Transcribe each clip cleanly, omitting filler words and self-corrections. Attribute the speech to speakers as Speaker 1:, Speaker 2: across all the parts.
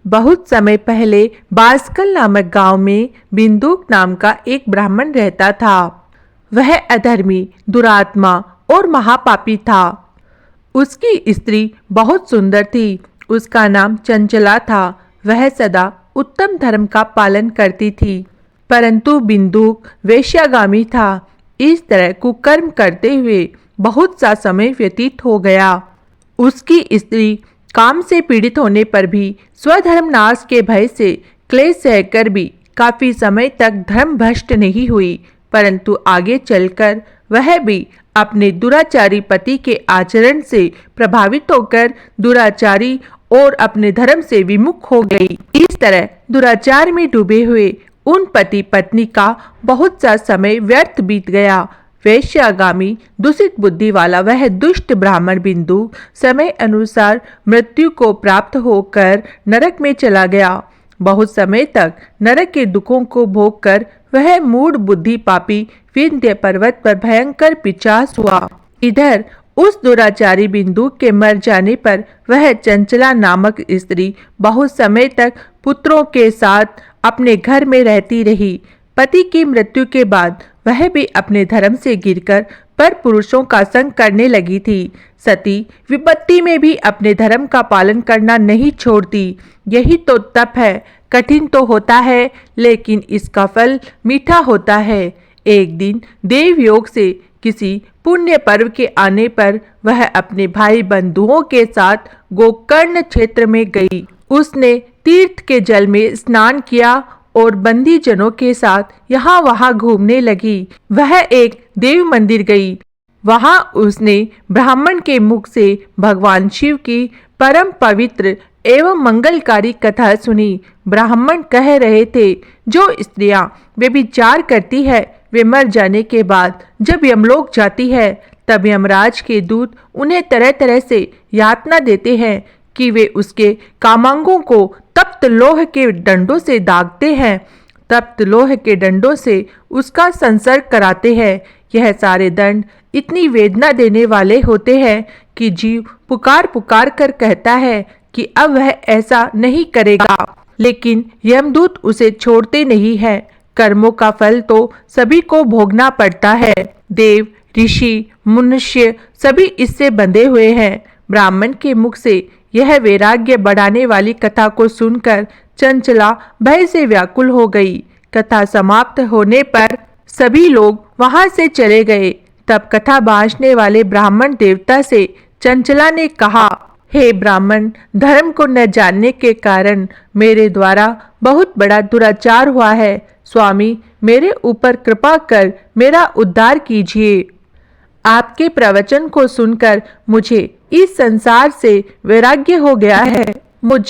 Speaker 1: बहुत समय पहले बासकल नामक गांव में बिंदुक नाम का एक ब्राह्मण रहता था। वह अधर्मी, दुरात्मा और महापापी था। उसकी स्त्री बहुत सुंदर थी। उसका नाम चंचला था। वह सदा उत्तम धर्म का पालन करती थी, परंतु बिंदुक वेश्यागामी था। इस तरह कुकर्म करते हुए बहुत सा समय व्यतीत हो गया। उसकी स्त्री काम से पीड़ित होने पर भी स्वधर्म नाश के भय से क्लेश सहकर भी काफी समय तक धर्म भ्रष्ट नहीं हुई, परंतु आगे चलकर वह भी अपने दुराचारी पति के आचरण से प्रभावित होकर दुराचारी और अपने धर्म से विमुख हो गई। इस तरह दुराचार में डूबे हुए उन पति पत्नी का बहुत सा समय व्यर्थ बीत गया। वैश्यागामी दूषित बुद्धि वाला वह दुष्ट ब्राह्मण बिंदु समय अनुसार मृत्यु को प्राप्त होकर नरक में चला गया। बहुत समय तक नरक के दुखों को भोगकर वह मूढ़ बुद्धि पापी विंध्य पर्वत पर भयंकर पिशाच हुआ। इधर उस दुराचारी बिंदु के मर जाने पर वह चंचला नामक स्त्री बहुत समय तक पुत्रों के साथ अपने घर में रहती रही। पति की मृत्यु के बाद वह भी अपने धर्म से गिरकर पर पुरुषों का संग करने लगी थी। सती विपत्ति में भी अपने धर्म का पालन करना नहीं छोड़ती। यही तो तप है। कठिन तो होता है, लेकिन इसका फल मीठा होता है। एक दिन देवयोग से किसी पुण्य पर्व के आने पर वह अपने भाई बंधुओं के साथ गोकर्ण क्षेत्र में गई। उसने तीर्थ के जल में स्नान किया और बंदी जनों के साथ यहाँ वहाँ घूमने लगी। वह एक देव मंदिर गई। वहाँ उसने ब्राह्मण के मुख से भगवान शिव की परम पवित्र एवं मंगलकारी कथा सुनी। ब्राह्मण कह रहे थे, जो स्त्रियां व्यभिचार करती है वे मर जाने के बाद जब यमलोक जाती है तब यमराज के दूत उन्हें तरह तरह से यातना देते हैं कि वे उसके कामांगों को तप्त लोह के डंडों से दागते हैं। तप्त लोह के डंडों से उसका संसर्ग कराते हैं। यह सारे दंड इतनी वेदना देने वाले होते हैं कि जीव पुकार पुकार कर कहता है कि अब वह ऐसा नहीं करेगा, लेकिन यमदूत उसे छोड़ते नहीं है। कर्मों का फल तो सभी को भोगना पड़ता है। देव, ऋषि, मनुष्य सभी इससे बंधे हुए हैं। ब्राह्मण के मुख से यह वैराग्य बढ़ाने वाली कथा को सुनकर चंचला भय से व्याकुल हो गई। कथा समाप्त होने पर सभी लोग वहां से चले गए। तब कथा बांटने वाले ब्राह्मण देवता से चंचला ने कहा, हे ब्राह्मण, धर्म को न जानने के कारण मेरे द्वारा बहुत बड़ा दुराचार हुआ है। स्वामी, मेरे ऊपर कृपा कर मेरा उद्धार कीजिए। आपके प्रवचन को सुनकर मुझे इस संसार से वैराग्य हो गया है। मुझ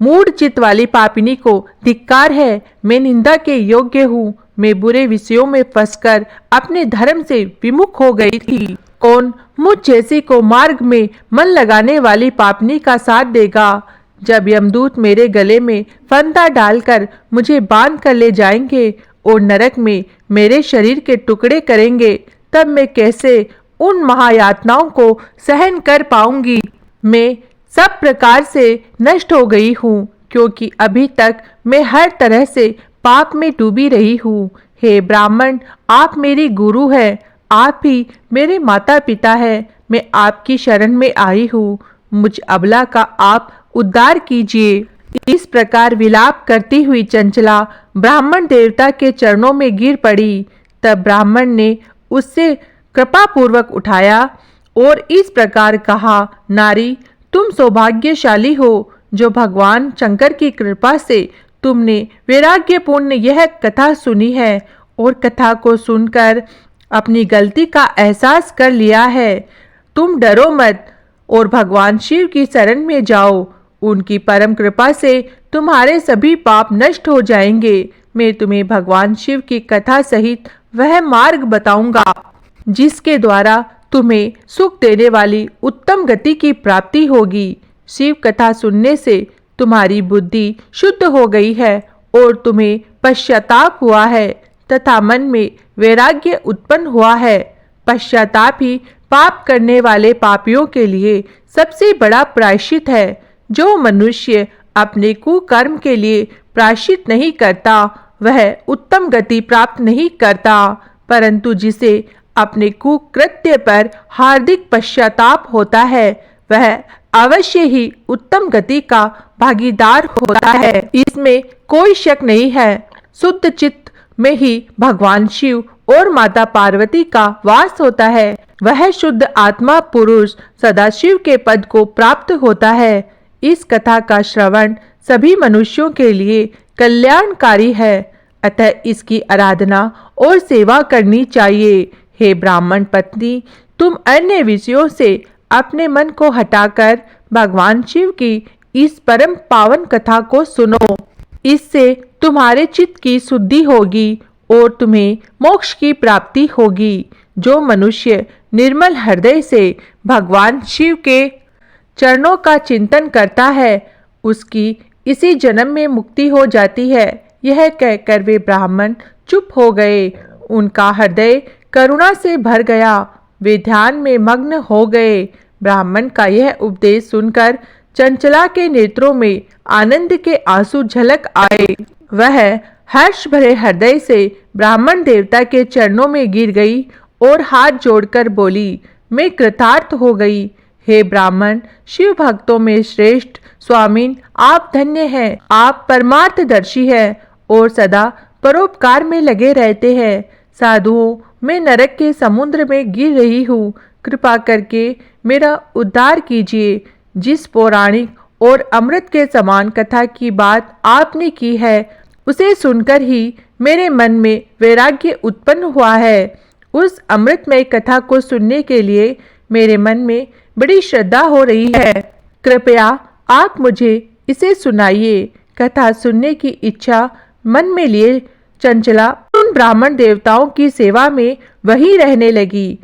Speaker 1: मूढ़ चित्त वाली पापिनी को धिक्कार है। मैं निंदा के योग्य हूँ। मैं बुरे विषयों में फंसकर अपने धर्म से विमुख हो गई थी। कौन मुझ जैसी को मार्ग में मन लगाने वाली पापिनी का साथ देगा? जब यमदूत मेरे गले में फंदा डालकर मुझे बांध कर ले जाएंगे और नरक में मेरे शरीर के टुकड़े करेंगे, तब मैं कैसे उन महायातनाओं को सहन कर पाऊंगी। मैं सब प्रकार से नष्ट हो गई हूँ, क्योंकि अभी तक मैं हर तरह से पाप में डूबी रही हूँ। हे ब्राह्मण, आप मेरी गुरु हैं। आप ही मेरे माता पिता हैं। मैं आपकी शरण में आई हूँ। मुझ अबला का आप उद्धार कीजिए। इस प्रकार विलाप करती हुई चंचला ब्राह्मण देवता के चरणों में गिर पड़ी। तब ब्राह्मण ने उससे कृपा पूर्वक उठाया और इस प्रकार कहा, नारी, तुम सौभाग्यशाली हो जो भगवान शंकर की कृपा से तुमने वैराग्यपूर्ण यह कथा सुनी है और कथा को सुनकर अपनी गलती का एहसास कर लिया है। तुम डरो मत और भगवान शिव की शरण में जाओ। उनकी परम कृपा से तुम्हारे सभी पाप नष्ट हो जाएंगे। मैं तुम्हें भगवान शिव की कथा सहित वह मार्ग बताऊंगा जिसके द्वारा तुम्हें सुख देने वाली उत्तम गति की प्राप्ति होगी। शिव कथा सुनने से तुम्हारी बुद्धि शुद्ध हो गई है और तुम्हें पश्चाताप हुआ है तथा मन में वैराग्य उत्पन्न हुआ है। पश्चाताप ही पाप करने वाले पापियों के लिए सबसे बड़ा प्रायश्चित है। जो मनुष्य अपने कुकर्म के लिए प्रायश्चित नहीं करता वह उत्तम गति प्राप्त नहीं करता, परंतु जिसे अपने कुकृत्य पर हार्दिक पश्चाताप होता है वह अवश्य ही उत्तम गति का भागीदार होता है। इसमें कोई शक नहीं है। शुद्ध चित्त में ही भगवान शिव और माता पार्वती का वास होता है। वह शुद्ध आत्मा पुरुष सदाशिव के पद को प्राप्त होता है। इस कथा का श्रवण सभी मनुष्यों के लिए कल्याणकारी है, अतः इसकी आराधना और सेवा करनी चाहिए। हे ब्राह्मण पत्नी, तुम अन्य विषयों से अपने मन को हटाकर भगवान शिव की इस परम पावन कथा को सुनो। इससे तुम्हारे चित्त की शुद्धि होगी और तुम्हें मोक्ष की प्राप्ति होगी। जो मनुष्य निर्मल हृदय से भगवान शिव के चरणों का चिंतन करता है उसकी इसी जन्म में मुक्ति हो जाती है। यह कहकर वे ब्राह्मण चुप हो गए। उनका हृदय करुणा से भर गया। वे ध्यान में मग्न हो गए। ब्राह्मण का यह उपदेश सुनकर चंचला के नेत्रों में आनंद के आंसू झलक आए। वह हर्ष भरे हृदय से ब्राह्मण देवता के चरणों में गिर गई और हाथ जोड़कर बोली, मैं कृतार्थ हो गई। हे ब्राह्मण, शिव भक्तों में श्रेष्ठ स्वामीन, आप धन्य हैं। आप परमार्थदर्शी हैं और सदा परोपकार में लगे रहते हैं। साधुओं, मैं नरक के समुद्र में गिर रही हूँ। कृपा करके मेरा उद्धार कीजिए। जिस पौराणिक और अमृत के समान कथा की बात आपने की है उसे सुनकर ही मेरे मन में वैराग्य उत्पन्न हुआ है। उस अमृतमय कथा को सुनने के लिए मेरे मन में बड़ी श्रद्धा हो रही है। कृपया आप मुझे इसे सुनाइए। कथा सुनने की इच्छा मन में लिए चंचला उन ब्राह्मण देवताओं की सेवा में वहीं रहने लगी।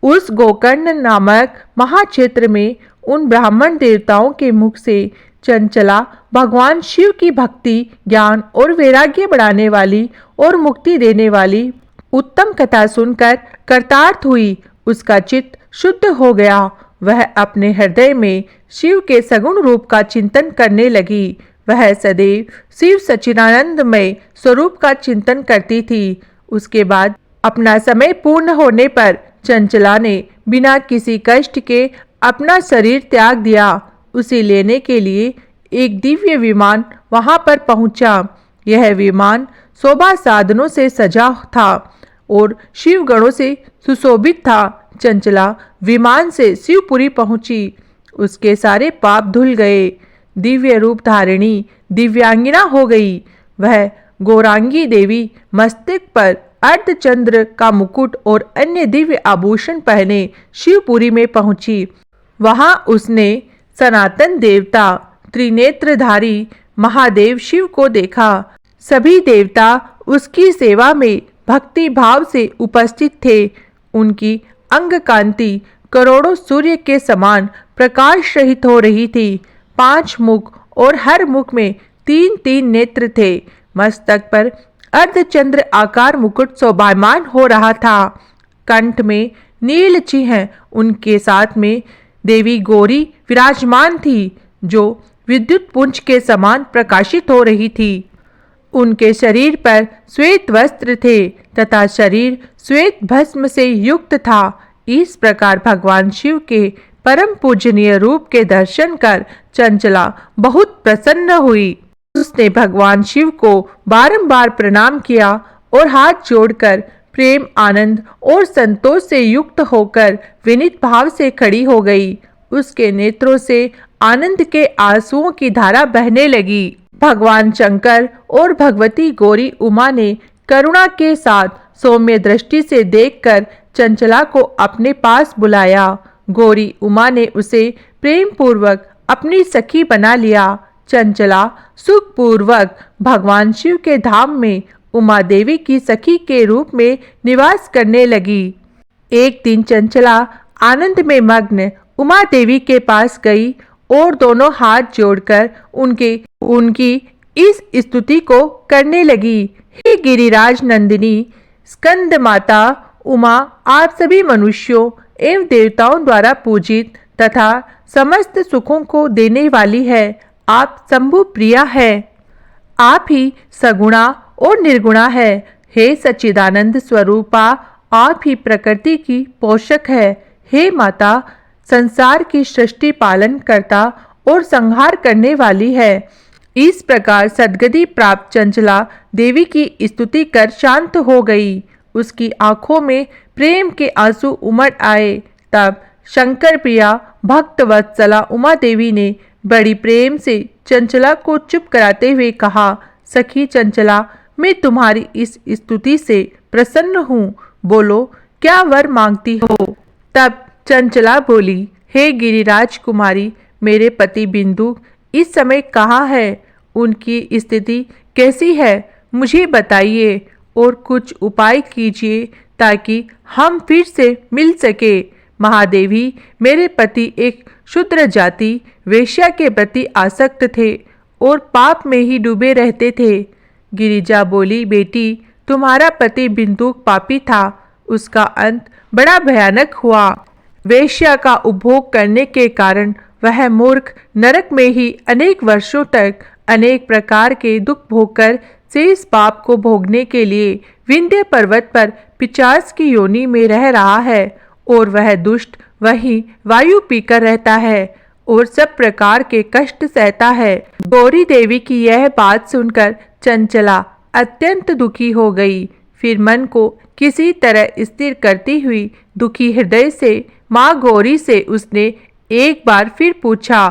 Speaker 1: उस गोकर्ण नामक महाक्षेत्र में उन ब्राह्मण देवताओं के मुख से चंचला भगवान शिव की भक्ति, ज्ञान और वैराग्य बढ़ाने वाली और मुक्ति देने वाली उत्तम कथा सुनकर कृतार्थ हुई। उसका चित्त शुद्ध हो गया। वह अपने हृदय में शिव के सगुण रूप का चिंतन करने लगी। वह सदैव शिव सच्चिदानंदमय स्वरूप का चिंतन करती थी। उसके बाद अपना समय पूर्ण होने पर चंचला ने बिना किसी कष्ट के अपना शरीर त्याग दिया। उसे लेने के लिए एक दिव्य विमान वहां पर पहुंचा। यह विमान शोभा साधनों से सजा था और शिवगणों से सुशोभित था। चंचला विमान से शिवपुरी पहुंची। उसके सारे पाप धुल गए। दिव्य रूप धारिणी दिव्यांगिना हो गई। वह गौरांगी देवी मस्तक पर अर्धचंद्र का मुकुट और अन्य दिव्य आभूषण पहने शिवपुरी में पहुंची। वहां उसने सनातन देवता त्रिनेत्रधारी महादेव शिव को देखा। सभी देवता उसकी सेवा में भक्ति भाव से उपस्थित थे। उनकी अंग कांति करोड़ों सूर्य के समान प्रकाश रहित हो रही थी। 5 मुख और हर मुख में 3-3 नेत्र थे। मस्तक पर अर्धचंद्र आकार मुकुट शोभायमान हो रहा था। कंठ में नील चिन्ह, उनके साथ में देवी गौरी विराजमान थी जो विद्युत पुंज के समान प्रकाशित हो रही थी। उनके शरीर पर श्वेत वस्त्र थे तथा शरीर श्वेत भस्म से युक्त था। इस प्रकार भगवान शिव के परम पूजनीय रूप के दर्शन कर चंचला बहुत प्रसन्न हुई। उसने भगवान शिव को बारंबार प्रणाम किया और हाथ जोड़कर प्रेम, आनंद और संतोष से युक्त होकर विनीत भाव से खड़ी हो गई। उसके नेत्रों से आनंद के आंसुओं की धारा बहने लगी। भगवान शंकर और भगवती गौरी उमा ने करुणा के साथ सौम्य दृष्टि से देखकर चंचला को अपने पास बुलाया। गौरी उमा ने उसे प्रेम पूर्वक अपनी सखी बना लिया। चंचला सुखपूर्वक भगवान शिव के धाम में उमा देवी की सखी के रूप में निवास करने लगी। एक दिन चंचला आनंद में मग्न उमा देवी के पास गई और दोनों हाथ जोड़कर उनकी इस स्तुति को करने लगी। हे गिरिराज नंदिनी स्कंद माता उमा, आप सभी मनुष्यों एवं देवताओं द्वारा पूजित तथा समस्त सुखों को देने वाली है। आप शंभु प्रिया है, आप ही सगुणा और निर्गुणा है। हे सच्चिदानंद स्वरूपा, आप ही प्रकृति की पोषक है। हे माता, संसार की सृष्टि पालन करता और संहार करने वाली है। इस प्रकार सद्गति प्राप्त चंचला देवी की स्तुति कर शांत हो गई। उसकी आंखों में प्रेम के आंसू उमड़ आए। तब शंकर प्रिया भक्त वत्सला उमा देवी ने बड़ी प्रेम से चंचला को चुप कराते हुए कहा, सखी चंचला, मैं तुम्हारी इस स्तुति से प्रसन्न हूँ। बोलो, क्या वर मांगती हो? तब चंचला बोली, हे गिरिराज कुमारी, मेरे पति बिंदु इस समय कहाँ है? उनकी स्थिति कैसी है? मुझे बताइए और कुछ उपाय कीजिए ताकि हम फिर से मिल सके। महादेवी, मेरे पति एक शूद्र जाति वेश्या के प्रति आसक्त थे और पाप में ही डूबे रहते थे। गिरिजा बोली, बेटी, तुम्हारा पति बिंदुक पापी था। उसका अंत बड़ा भयानक हुआ। वेश्या का उपभोग करने के कारण वह मूर्ख नरक में ही अनेक वर्षों तक अनेक प्रकार के दुख भोगकर शेष पाप को भोगने के लिए विंध्य पर्वत पर पिशाच की योनि में रह रहा है। और वह दुष्ट वहीं वायु पीकर रहता है और सब प्रकार के कष्ट सहता है। गौरी देवी की यह बात सुनकर चंचला अत्यंत दुखी हो गई। फिर मन को किसी तरह स्थिर करती हुई दुखी हृदय से माँ गौरी से उसने एक बार फिर पूछा,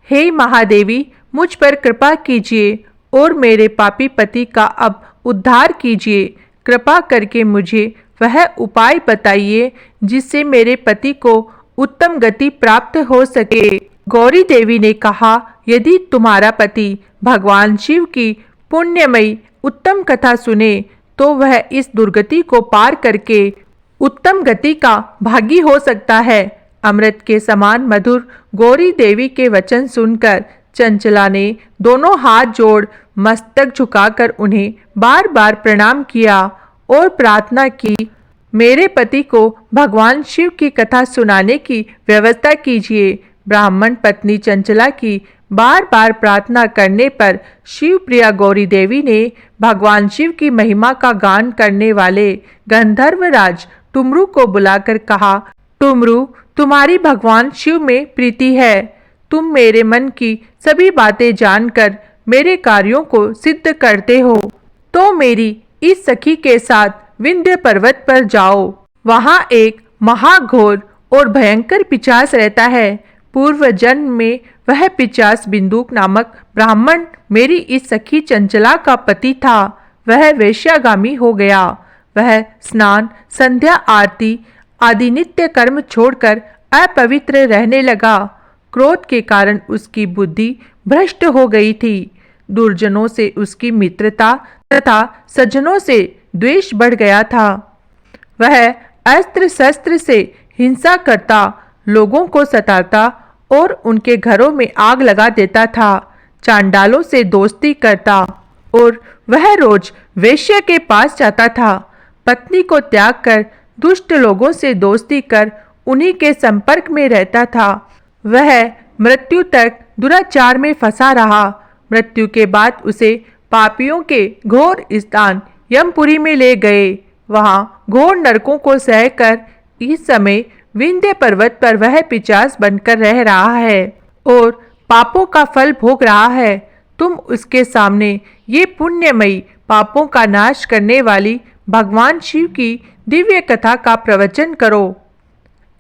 Speaker 1: हे महादेवी, मुझ पर कृपा कीजिए और मेरे पापी पति का अब उद्धार कीजिए। कृपा करके मुझे वह उपाय बताइए जिससे मेरे पति को उत्तम गति प्राप्त हो सके। गौरी देवी ने कहा, यदि तुम्हारा पति भगवान शिव की पुण्यमयी उत्तम कथा सुने तो वह इस दुर्गति को पार करके उत्तम गति का भागी हो सकता है। अमृत के समान मधुर गौरी देवी के वचन सुनकर चंचला ने दोनों हाथ जोड़ मस्तक झुकाकर उन्हें बार बार प्रणाम किया और प्रार्थना की, मेरे पति को भगवान शिव की कथा सुनाने की व्यवस्था कीजिए। ब्राह्मण पत्नी चंचला की बार बार प्रार्थना करने पर शिव प्रिया गौरी देवी ने भगवान शिव की महिमा का गान करने वाले गंधर्वराज टुमरू को बुलाकर कहा, टुमरू, तुम्हारी भगवान शिव में प्रीति है। तुम मेरे मन की सभी बातें जानकर मेरे कार्यों को सिद्ध करते हो, तो मेरी इस सखी के साथ विंध्य पर्वत पर जाओ। वहाँ एक महाघोर और भयंकर पिशाच रहता है। पूर्व जन्म में वह पिशाच बिंदुक नामक ब्राह्मण मेरी इस सखी चंचला का पति था। वह वेश्यागामी हो गया। वह स्नान, संध्या आरती आदि नित्य कर्म छोड़कर अपवित्र रहने लगा। क्रोध के कारण उसकी बुद्धि भ्रष्ट हो गई थी। दुर्जनों से उसकी मित्रता तथा सज्जनों से द्वेष बढ़ गया था। वह अस्त्र शस्त्र से हिंसा करता, लोगों को सताता और उनके घरों में आग लगा देता था। चांडालों से दोस्ती करता और वह रोज वेश्या के पास जाता था। पत्नी को त्याग कर दुष्ट लोगों से दोस्ती कर उन्हीं के संपर्क में रहता था। वह मृत्यु तक दुराचार में फंसा रहा। मृत्यु के बाद उसे पापियों के घोर स्थान यमपुरी में ले गए। वहां घोर नरकों को सहकर इस समय विंध्य पर्वत पर वह पिशाच बनकर रह रहा है और पापों का फल भोग रहा है। तुम उसके सामने ये पुण्यमयी पापों का नाश करने वाली भगवान शिव की दिव्य कथा का प्रवचन करो।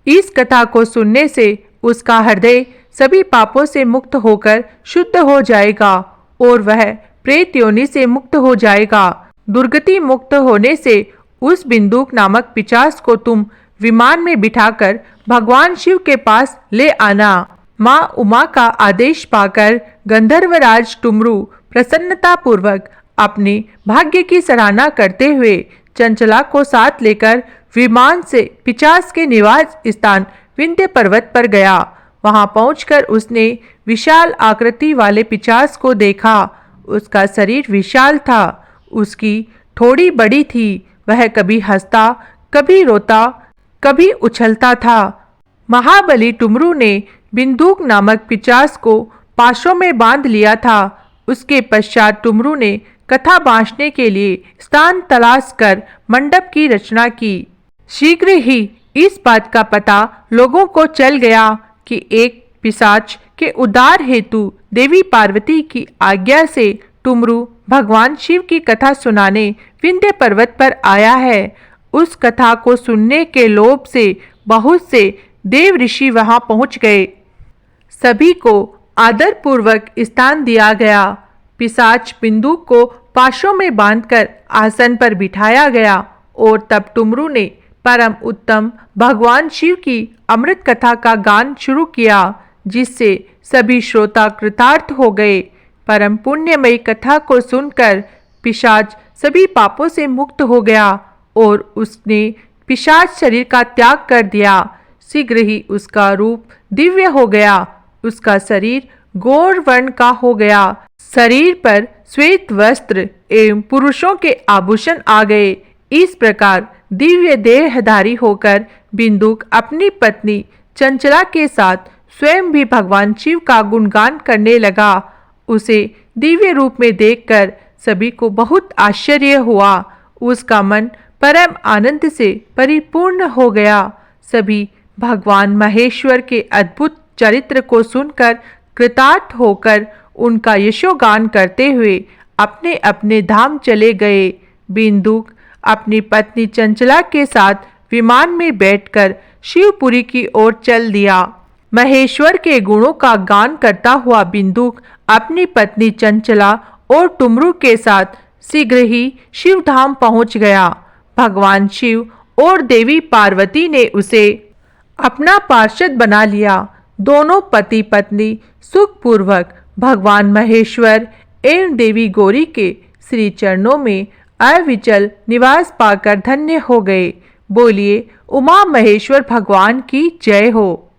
Speaker 1: इस कथा को सुनने से उसका हृदय सभी पापों से मुक्त होकर शुद्ध हो जाएगा और वह प्रेत योनि से मुक्त हो जाएगा। दुर्गति मुक्त होने से उस बिंदुक नामक पिशाच को तुम विमान में बिठाकर भगवान शिव के पास ले आना। माँ उमा का आदेश पाकर गंधर्वराज टुमरू प्रसन्नता पूर्वक अपने भाग्य की सराहना करते हुए चंचला को साथ लेकर विमान से पिशाच के निवास स्थान विंध्य पर्वत पर गया। वहां पहुंचकर उसने विशाल आकृति वाले पिशाच को देखा। उसका शरीर विशाल था, उसकी ठोड़ी बड़ी थी। वह कभी हंसता, कभी रोता, कभी उछलता था। महाबली टुमरू ने बिंदुक नामक पिशाच को पाशों में बांध लिया था। उसके पश्चात टुमरू ने कथा बांटने के लिए स्थान तलाश कर मंडप की रचना की। शीघ्र ही इस बात का पता लोगों को चल गया कि एक पिशाच के उद्धार हेतु देवी पार्वती की आज्ञा से टुमरू भगवान शिव की कथा सुनाने विंध्य पर्वत पर आया है। उस कथा को सुनने के लोभ से बहुत से देव ऋषि वहां पहुंच गए। सभी को आदर पूर्वक स्थान दिया गया। पिशाच बिंदु को पाशों में बांधकर आसन पर बिठाया गया और तब टुमरू ने परम उत्तम भगवान शिव की अमृत कथा का गान शुरू किया, जिससे सभी श्रोता कृतार्थ हो गए। परम पुण्यमयी कथा को सुनकर पिशाच सभी पापों से मुक्त हो गया और उसने पिशाच शरीर का त्याग कर दिया। शीघ्र ही उसका रूप दिव्य हो गया। उसका शरीर गौर वर्ण का हो गया। शरीर पर श्वेत वस्त्र एवं पुरुषों के आभूषण आ गए। इस प्रकार दिव्य देहधारी होकर बिंदुक अपनी पत्नी चंचला के साथ स्वयं भी भगवान शिव का गुणगान करने लगा। उसे दिव्य रूप में देखकर सभी को बहुत आश्चर्य हुआ। उसका मन परम आनंद से परिपूर्ण हो गया। सभी भगवान महेश्वर के अद्भुत चरित्र को सुनकर कृतार्थ होकर उनका यशोगान करते हुए अपने अपने धाम चले गए। बिंदुक अपनी पत्नी चंचला के साथ विमान में बैठकर शिवपुरी की ओर चल दिया। महेश्वर के गुणों का गान करता हुआ बिंदुक अपनी पत्नी चंचला और टुमरू के साथ शीघ्र ही शिवधाम पहुंच गया। भगवान शिव और देवी पार्वती ने उसे अपना पार्षद बना लिया। दोनों पति पत्नी सुखपूर्वक भगवान महेश्वर एवं देवी गौरी के श्री चरणों में अविचल निवास पाकर धन्य हो गए। बोलिए उमा महेश्वर भगवान की जय हो।